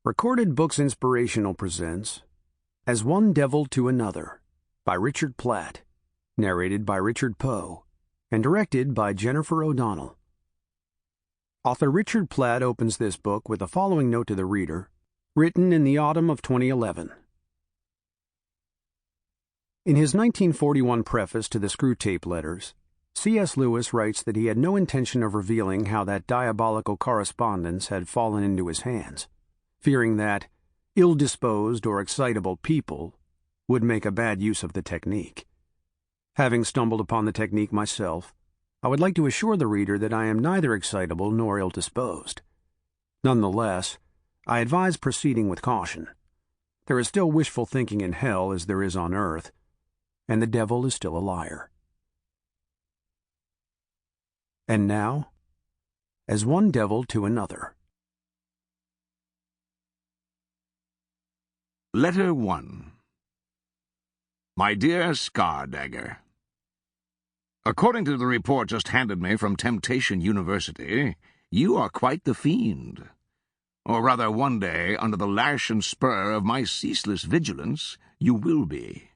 Recorded Books Inspirational presents As One Devil to Another by Richard Platt, narrated by Richard Poe, and directed by Jennifer O'Donnell. Author Richard Platt opens this book with the following note to the reader, written in the autumn of 2011. In his 1941 preface to the Screwtape Letters, C.S. Lewis writes that he had no intention of revealing how that diabolical correspondence had fallen into his hands, fearing that ill-disposed or excitable people would make a bad use of the technique. Having stumbled upon the technique myself, I would like to assure the reader that I am neither excitable nor ill-disposed. Nonetheless, I advise proceeding with caution. There is still wishful thinking in hell as there is on earth, and the devil is still a liar. And now, As One Devil to Another. Letter 1. My dear Scardagger, according to the report just handed me from Temptation University, you are quite the fiend. Or rather, one day, under the lash and spur of my ceaseless vigilance, you will be.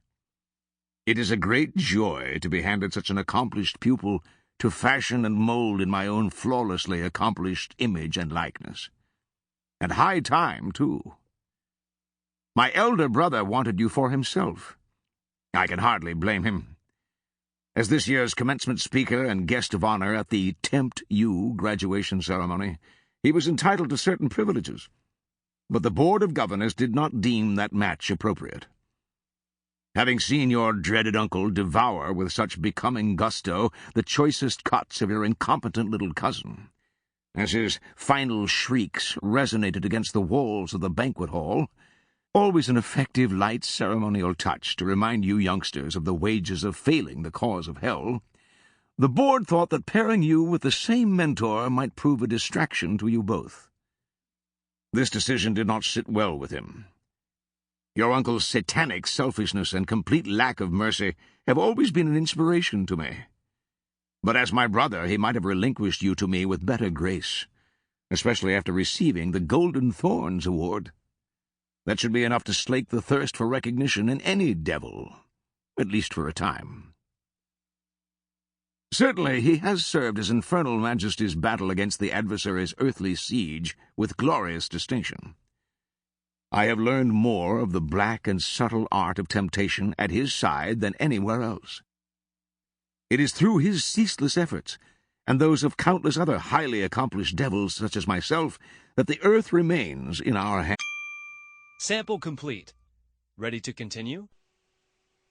It is a great joy to be handed such an accomplished pupil to fashion and mold in my own flawlessly accomplished image and likeness. And high time, too. My elder brother wanted you for himself. I can hardly blame him. As this year's commencement speaker and guest of honor at the Tempt You graduation ceremony, he was entitled to certain privileges, but the Board of Governors did not deem that match appropriate. Having seen your dreaded uncle devour with such becoming gusto the choicest cuts of your incompetent little cousin, as his final shrieks resonated against the walls of the banquet hall, always an effective, light ceremonial touch to remind you youngsters of the wages of failing the cause of hell, the board thought that pairing you with the same mentor might prove a distraction to you both. This decision did not sit well with him. Your uncle's satanic selfishness and complete lack of mercy have always been an inspiration to me. But as my brother, he might have relinquished you to me with better grace, especially after receiving the Golden Thorns Award. That should be enough to slake the thirst for recognition in any devil, at least for a time. Certainly he has served his infernal majesty's battle against the adversary's earthly siege with glorious distinction. I have learned more of the black and subtle art of temptation at his side than anywhere else. It is through his ceaseless efforts, and those of countless other highly accomplished devils such as myself, that the earth remains in our hands. Sample complete. Ready to continue?